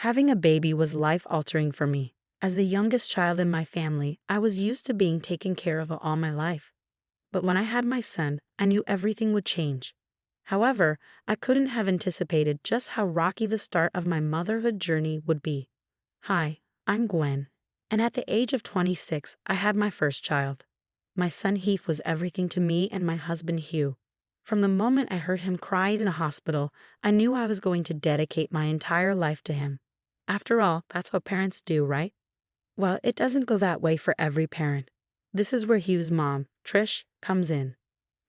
Having a baby was life-altering for me. As the youngest child in my family, I was used to being taken care of all my life. But when I had my son, I knew everything would change. However, I couldn't have anticipated just how rocky the start of my motherhood journey would be. Hi, I'm Gwen, and at the age of 26, I had my first child. My son Heath was everything to me and my husband Hugh. From the moment I heard him cry in the hospital, I knew I was going to dedicate my entire life to him. After all, that's what parents do, right? Well, it doesn't go that way for every parent. This is where Hugh's mom, Trish, comes in.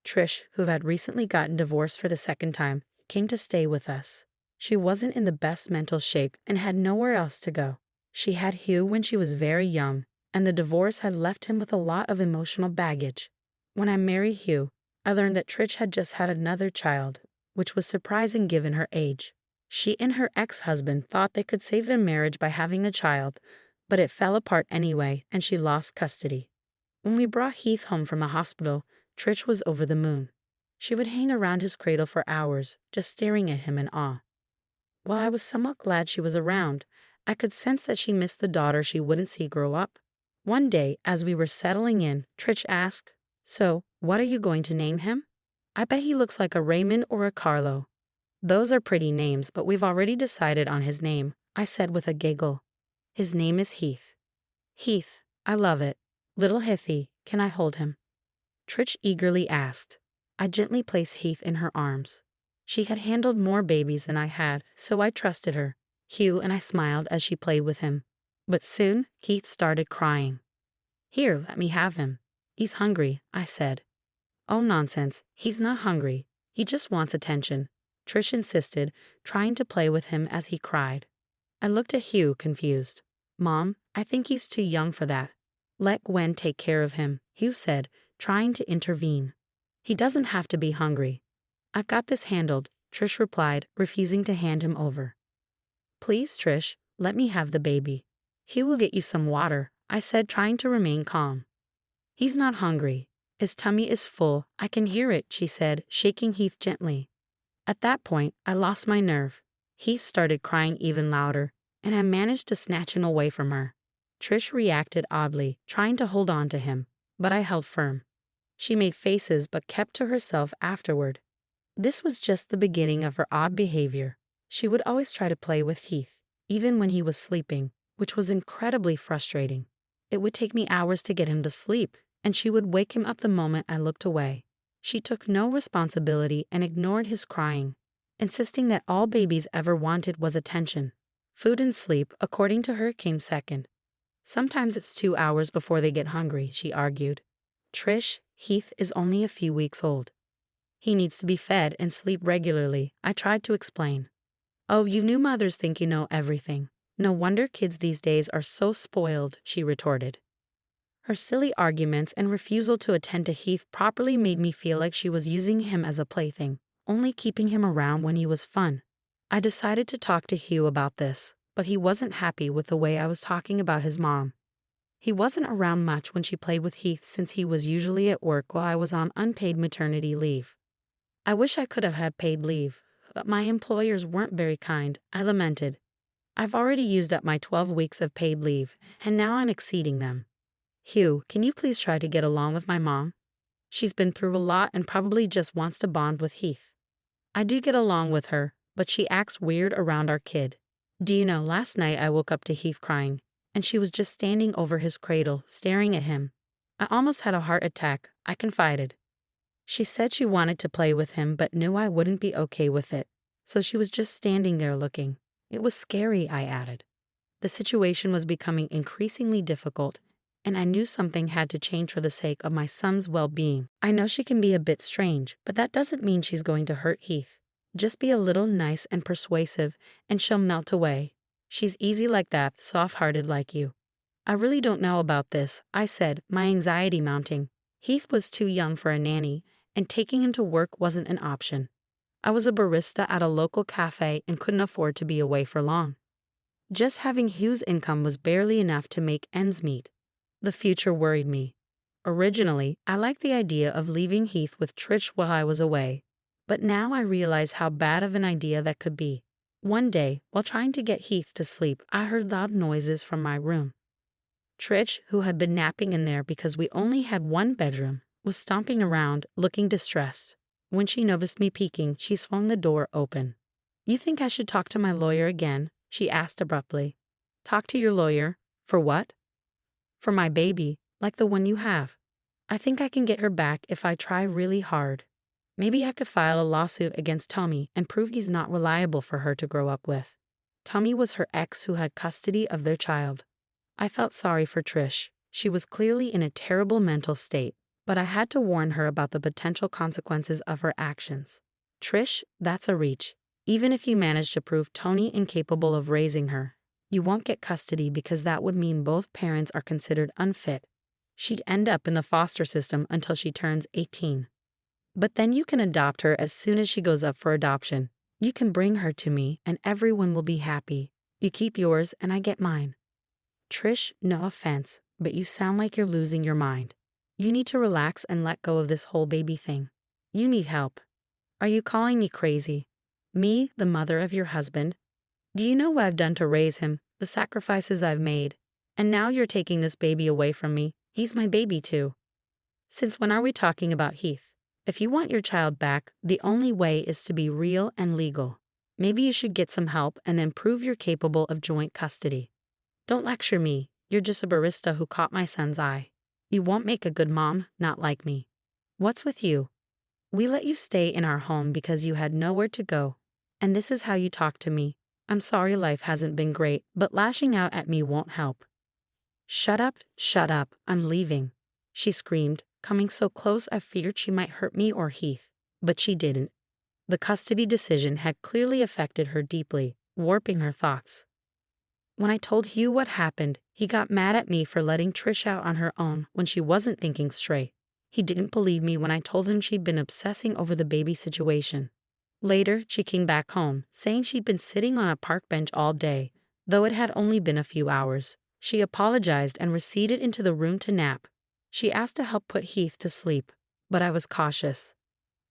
Trish, who had recently gotten divorced for the second time, came to stay with us. She wasn't in the best mental shape and had nowhere else to go. She had Hugh when she was very young, and the divorce had left him with a lot of emotional baggage. When I married Hugh, I learned that Trish had just had another child, which was surprising given her age. She and her ex-husband thought they could save their marriage by having a child, but it fell apart anyway, and she lost custody. When we brought Heath home from the hospital, Trish was over the moon. She would hang around his cradle for hours, just staring at him in awe. While I was somewhat glad she was around, I could sense that she missed the daughter she wouldn't see grow up. One day, as we were settling in, Trish asked, "So, what are you going to name him?" "I bet he looks like a Raymond or a Carlo." "Those are pretty names, but we've already decided on his name," I said with a giggle. "His name is Heath." "Heath, I love it. Little Heathy, can I hold him?" Trish eagerly asked. I gently placed Heath in her arms. She had handled more babies than I had, so I trusted her. Hugh and I smiled as she played with him. But soon, Heath started crying. "Here, let me have him. He's hungry," I said. "Oh, nonsense. He's not hungry. He just wants attention," Trish insisted, trying to play with him as he cried. I looked at Hugh, confused. "Mom, I think he's too young for that. Let Gwen take care of him," Hugh said, trying to intervene. "He doesn't have to be hungry." "I've got this handled," Trish replied, refusing to hand him over. "Please, Trish, let me have the baby." "Hugh will get you some water," I said, trying to remain calm. "He's not hungry. His tummy is full. I can hear it," she said, shaking Heath gently. At that point, I lost my nerve. Heath started crying even louder, and I managed to snatch him away from her. Trish reacted oddly, trying to hold on to him, but I held firm. She made faces but kept to herself afterward. This was just the beginning of her odd behavior. She would always try to play with Heath, even when he was sleeping, which was incredibly frustrating. It would take me hours to get him to sleep, and she would wake him up the moment I looked away. She took no responsibility and ignored his crying, insisting that all babies ever wanted was attention. Food and sleep, according to her, came second. "Sometimes it's 2 hours before they get hungry," she argued. "Trish, Heath is only a few weeks old. He needs to be fed and sleep regularly," I tried to explain. "Oh, you new mothers think you know everything. No wonder kids these days are so spoiled," she retorted. Her silly arguments and refusal to attend to Heath properly made me feel like she was using him as a plaything, only keeping him around when he was fun. I decided to talk to Hugh about this, but he wasn't happy with the way I was talking about his mom. He wasn't around much when she played with Heath since he was usually at work while I was on unpaid maternity leave. "I wish I could have had paid leave, but my employers weren't very kind," I lamented. "I've already used up my 12 weeks of paid leave, and now I'm exceeding them. Hugh, can you please try to get along with my mom? She's been through a lot and probably just wants to bond with Heath." "I do get along with her, but she acts weird around our kid. Do you know, last night I woke up to Heath crying, and she was just standing over his cradle, staring at him. I almost had a heart attack," I confided. "She said she wanted to play with him but knew I wouldn't be okay with it, so she was just standing there looking. It was scary," I added. The situation was becoming increasingly difficult, and I knew something had to change for the sake of my son's well-being. "I know she can be a bit strange, but that doesn't mean she's going to hurt Heath. Just be a little nice and persuasive, and she'll melt away. She's easy like that, soft-hearted like you." "I really don't know about this," I said, my anxiety mounting. Heath was too young for a nanny, and taking him to work wasn't an option. I was a barista at a local cafe and couldn't afford to be away for long. Just having Hugh's income was barely enough to make ends meet. The future worried me. Originally, I liked the idea of leaving Heath with Trish while I was away, but now I realize how bad of an idea that could be. One day, while trying to get Heath to sleep, I heard loud noises from my room. Trish, who had been napping in there because we only had one bedroom, was stomping around, looking distressed. When she noticed me peeking, she swung the door open. "You think I should talk to my lawyer again?" she asked abruptly. "Talk to your lawyer? For what?" "For my baby, like the one you have. I think I can get her back if I try really hard. Maybe I could file a lawsuit against Tommy and prove he's not reliable for her to grow up with." Tommy was her ex who had custody of their child. I felt sorry for Trish. She was clearly in a terrible mental state, but I had to warn her about the potential consequences of her actions. "Trish, that's a reach. Even if you manage to prove Tony incapable of raising her, you won't get custody because that would mean both parents are considered unfit. She'd end up in the foster system until she turns 18. But then you can adopt her as soon as she goes up for adoption. You can bring her to me and everyone will be happy. You keep yours and I get mine." "Trish, no offense, but you sound like you're losing your mind. You need to relax and let go of this whole baby thing. You need help. Are you calling me crazy? Me, the mother of your husband? Do you know what I've done to raise him, the sacrifices I've made? And now you're taking this baby away from me. He's my baby too. Since when are we talking about Heath? If you want your child back, the only way is to be real and legal. Maybe you should get some help and then prove you're capable of joint custody. Don't lecture me. You're just a barista who caught my son's eye. You won't make a good mom, not like me. What's with you? We let you stay in our home because you had nowhere to go. And this is how you talk to me. I'm sorry life hasn't been great, but lashing out at me won't help." Shut up, I'm leaving," she screamed, coming so close I feared she might hurt me or Heath. But she didn't. The custody decision had clearly affected her deeply, warping her thoughts. When I told Hugh what happened, he got mad at me for letting Trish out on her own when she wasn't thinking straight. He didn't believe me when I told him she'd been obsessing over the baby situation. Later, she came back home, saying she'd been sitting on a park bench all day, though it had only been a few hours. She apologized and receded into the room to nap. She asked to help put Heath to sleep, but I was cautious.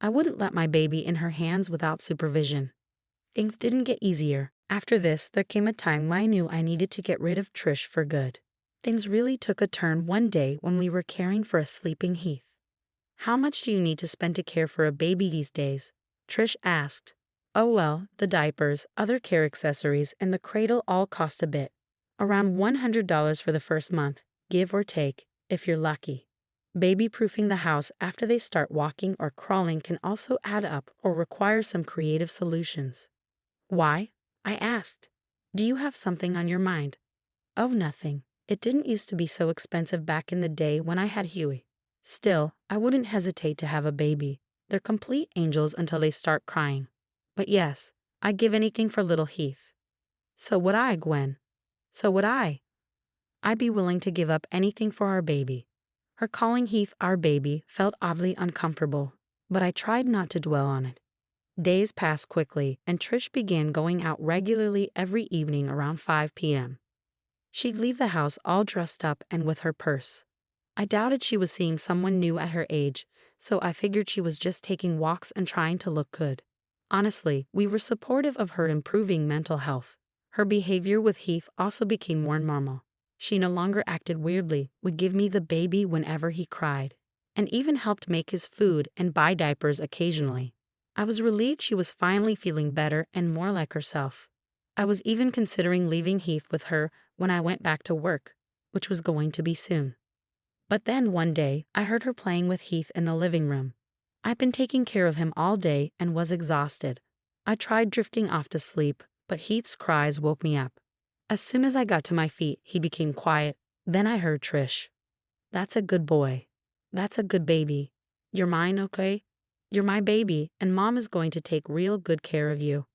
I wouldn't let my baby in her hands without supervision. Things didn't get easier. After this, there came a time when I knew I needed to get rid of Trish for good. Things really took a turn one day when we were caring for a sleeping Heath. "How much do you need to spend to care for a baby these days?" Trish asked. "Oh well, the diapers, other care accessories, and the cradle all cost a bit. Around $100 for the first month, give or take, if you're lucky. Baby-proofing the house after they start walking or crawling can also add up or require some creative solutions." "Why?" I asked. "Do you have something on your mind?" "Oh, nothing. It didn't used to be so expensive back in the day when I had Huey. Still, I wouldn't hesitate to have a baby. They're complete angels until they start crying. But yes, I'd give anything for little Heath." "So would I, Gwen. So would I. I'd be willing to give up anything for our baby." Her calling Heath our baby felt oddly uncomfortable, but I tried not to dwell on it. Days passed quickly, and Trish began going out regularly every evening around 5 p.m. She'd leave the house all dressed up and with her purse. I doubted she was seeing someone new at her age, so I figured she was just taking walks and trying to look good. Honestly, we were supportive of her improving mental health. Her behavior with Heath also became more normal. She no longer acted weirdly, would give me the baby whenever he cried, and even helped make his food and buy diapers occasionally. I was relieved she was finally feeling better and more like herself. I was even considering leaving Heath with her when I went back to work, which was going to be soon. But then one day, I heard her playing with Heath in the living room. I'd been taking care of him all day and was exhausted. I tried drifting off to sleep, but Heath's cries woke me up. As soon as I got to my feet, he became quiet. Then I heard Trish. "That's a good boy. That's a good baby. You're mine, okay? You're my baby, and Mom is going to take real good care of you.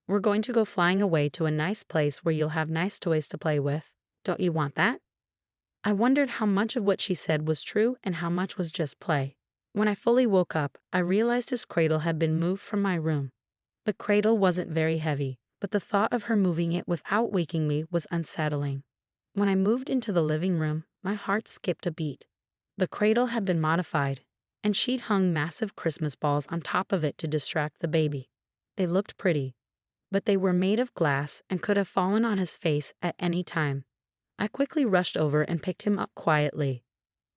We're going to go flying away to a nice place where you'll have nice toys to play with. Don't you want that?" I wondered how much of what she said was true and how much was just play. When I fully woke up, I realized his cradle had been moved from my room. The cradle wasn't very heavy, but the thought of her moving it without waking me was unsettling. When I moved into the living room, my heart skipped a beat. The cradle had been modified, and she'd hung massive Christmas balls on top of it to distract the baby. They looked pretty, but they were made of glass and could have fallen on his face at any time. I quickly rushed over and picked him up quietly.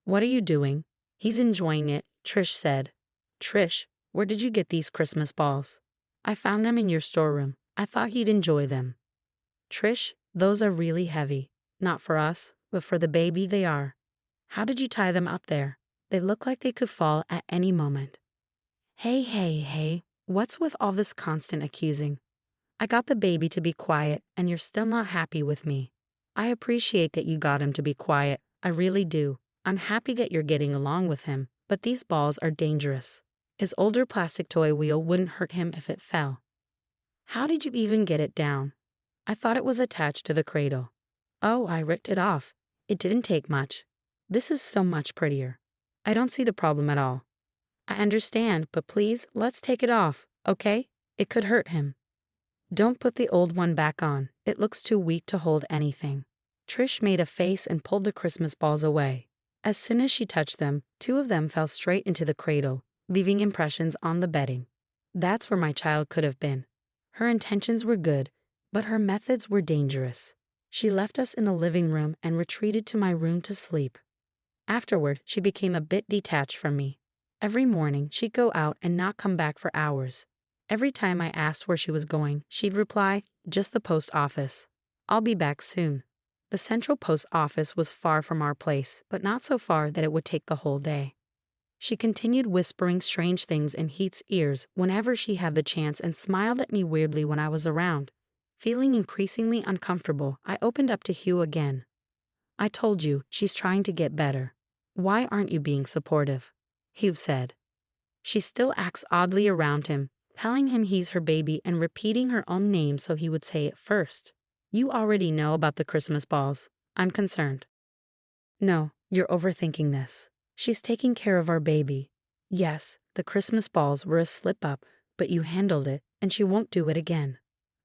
"What are you doing?" "He's enjoying it," Trish said. "Trish, where did you get these Christmas balls?" "I found them in your storeroom. I thought he'd enjoy them." "Trish, those are really heavy. Not for us, but for the baby they are. How did you tie them up there? They look like they could fall at any moment." Hey, what's with all this constant accusing? I got the baby to be quiet, and you're still not happy with me. I appreciate that you got him to be quiet, I really do. I'm happy that you're getting along with him, but these balls are dangerous. His older plastic toy wheel wouldn't hurt him if it fell. How did you even get it down? I thought it was attached to the cradle. Oh, I ripped it off. It didn't take much. This is so much prettier. I don't see the problem at all. I understand, but please, let's take it off, okay? It could hurt him. Don't put the old one back on. It looks too weak to hold anything. Trish made a face and pulled the Christmas balls away. As soon as she touched them, 2 of them fell straight into the cradle, leaving impressions on the bedding. That's where my child could have been. Her intentions were good, but her methods were dangerous. She left us in the living room and retreated to my room to sleep. Afterward, she became a bit detached from me. Every morning, she'd go out and not come back for hours. Every time I asked where she was going, she'd reply, "Just the post office. I'll be back soon." The central post office was far from our place, but not so far that it would take the whole day. She continued whispering strange things in Heath's ears whenever she had the chance and smiled at me weirdly when I was around. Feeling increasingly uncomfortable, I opened up to Hugh again. "I told you, she's trying to get better. Why aren't you being supportive?" Hugh said. "She still acts oddly around him, telling him he's her baby and repeating her own name so he would say it first. You already know about the Christmas balls. I'm concerned." "No, you're overthinking this. She's taking care of our baby. Yes, the Christmas balls were a slip-up, but you handled it, and she won't do it again.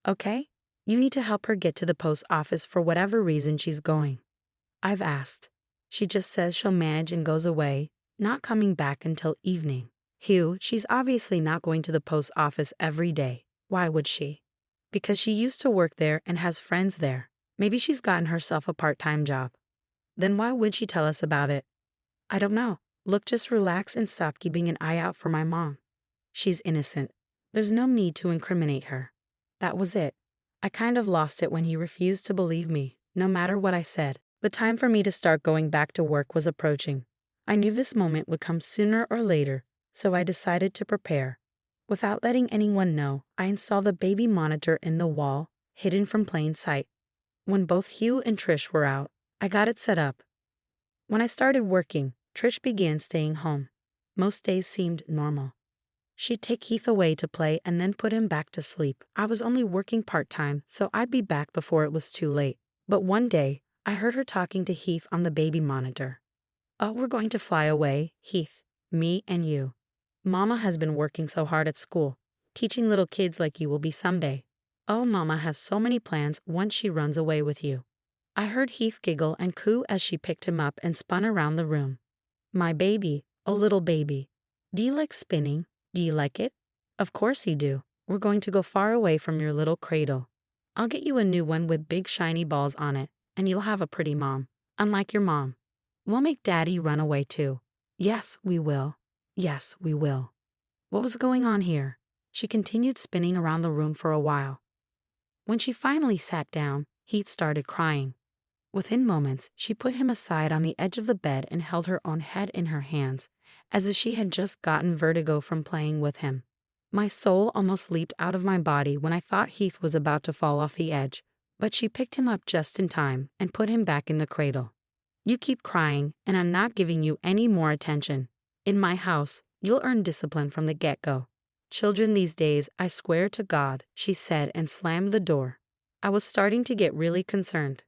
Okay? You need to help her get to the post office for whatever reason she's going. I've asked. She just says she'll manage and goes away, not coming back until evening." "Hugh, she's obviously not going to the post office every day. Why would she?" "Because she used to work there and has friends there. Maybe she's gotten herself a part-time job." "Then why would she tell us about it?" "I don't know. Look, just relax and stop keeping an eye out for my mom. She's innocent. There's no need to incriminate her." That was it. I kind of lost it when he refused to believe me, no matter what I said. The time for me to start going back to work was approaching. I knew this moment would come sooner or later, so I decided to prepare. Without letting anyone know, I installed the baby monitor in the wall, hidden from plain sight. When both Hugh and Trish were out, I got it set up. When I started working, Trish began staying home. Most days seemed normal. She'd take Heath away to play and then put him back to sleep. I was only working part-time, so I'd be back before it was too late. But one day, I heard her talking to Heath on the baby monitor. "Oh, we're going to fly away, Heath, me and you. Mama has been working so hard at school. Teaching little kids like you will be someday. Oh, Mama has so many plans once she runs away with you." I heard Heath giggle and coo as she picked him up and spun around the room. "My baby, oh little baby. Do you like spinning? Do you like it? Of course you do. We're going to go far away from your little cradle. I'll get you a new one with big shiny balls on it, and you'll have a pretty mom, unlike your mom. We'll make Daddy run away too. Yes, we will. Yes, we will." What was going on here? She continued spinning around the room for a while. When she finally sat down, Heath started crying. Within moments, she put him aside on the edge of the bed and held her own head in her hands, as if she had just gotten vertigo from playing with him. My soul almost leaped out of my body when I thought Heath was about to fall off the edge, but she picked him up just in time and put him back in the cradle. "You keep crying, and I'm not giving you any more attention. In my house, you'll earn discipline from the get-go. Children these days, I swear to God," she said and slammed the door. I was starting to get really concerned.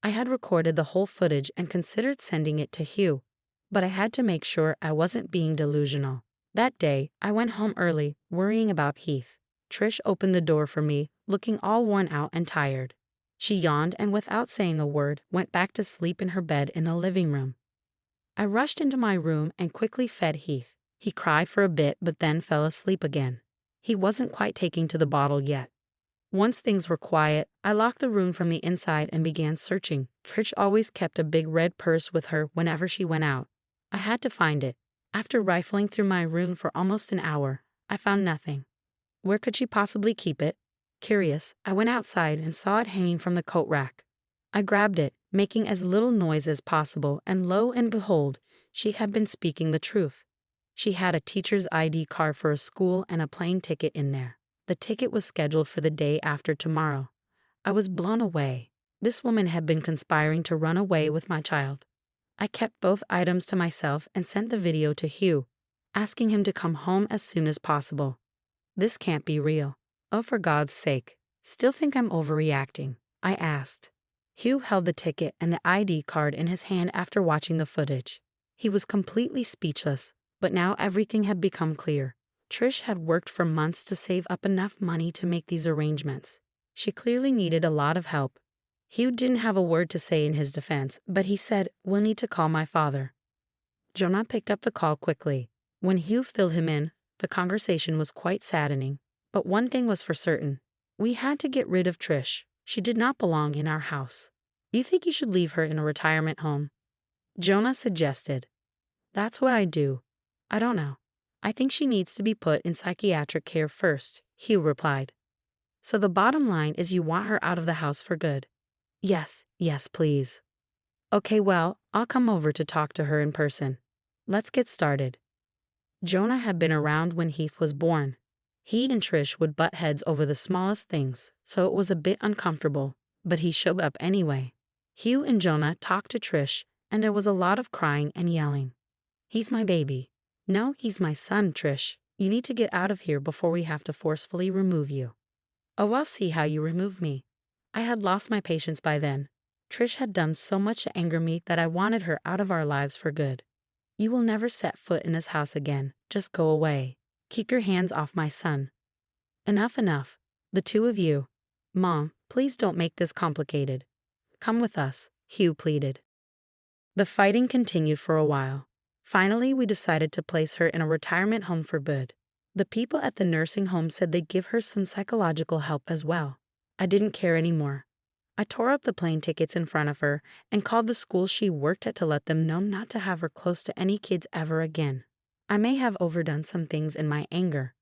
I had recorded the whole footage and considered sending it to Hugh, but I had to make sure I wasn't being delusional. That day, I went home early, worrying about Heath. Trish opened the door for me, looking all worn out and tired. She yawned and without saying a word, went back to sleep in her bed in the living room. I rushed into my room and quickly fed Heath. He cried for a bit but then fell asleep again. He wasn't quite taking to the bottle yet. Once things were quiet, I locked the room from the inside and began searching. Trish always kept a big red purse with her whenever she went out. I had to find it. After rifling through my room for almost an hour, I found nothing. Where could she possibly keep it? Curious, I went outside and saw it hanging from the coat rack. I grabbed it, making as little noise as possible, and lo and behold, she had been speaking the truth. She had a teacher's ID card for a school and a plane ticket in there. The ticket was scheduled for the day after tomorrow. I was blown away. This woman had been conspiring to run away with my child. I kept both items to myself and sent the video to Hugh, asking him to come home as soon as possible. This can't be real. Oh, for God's sake. Still think I'm overreacting? I asked. Hugh held the ticket and the ID card in his hand after watching the footage. He was completely speechless, but now everything had become clear. Trish had worked for months to save up enough money to make these arrangements. She clearly needed a lot of help. Hugh didn't have a word to say in his defense, but he said, "We'll need to call my father." Jonah picked up the call quickly. When Hugh filled him in, the conversation was quite saddening. But one thing was for certain. We had to get rid of Trish. She did not belong in our house. You think you should leave her in a retirement home? Jonah suggested. That's what I do. I don't know. I think she needs to be put in psychiatric care first, Hugh replied. So the bottom line is you want her out of the house for good? Yes, please. Okay, well, I'll come over to talk to her in person. Let's get started. Jonah had been around when Heath was born. He and Trish would butt heads over the smallest things, so it was a bit uncomfortable, but he showed up anyway. Hugh and Jonah talked to Trish, and there was a lot of crying and yelling. He's my baby. No, he's my son, Trish. You need to get out of here before we have to forcefully remove you. Oh, I'll see how you remove me. I had lost my patience by then. Trish had done so much to anger me that I wanted her out of our lives for good. You will never set foot in this house again. Just go away. Keep your hands off my son. Enough. The two of you. Mom, please don't make this complicated. Come with us, Hugh pleaded. The fighting continued for a while. Finally, we decided to place her in a retirement home for good. The people at the nursing home said they'd give her some psychological help as well. I didn't care anymore. I tore up the plane tickets in front of her and called the school she worked at to let them know not to have her close to any kids ever again. I may have overdone some things in my anger,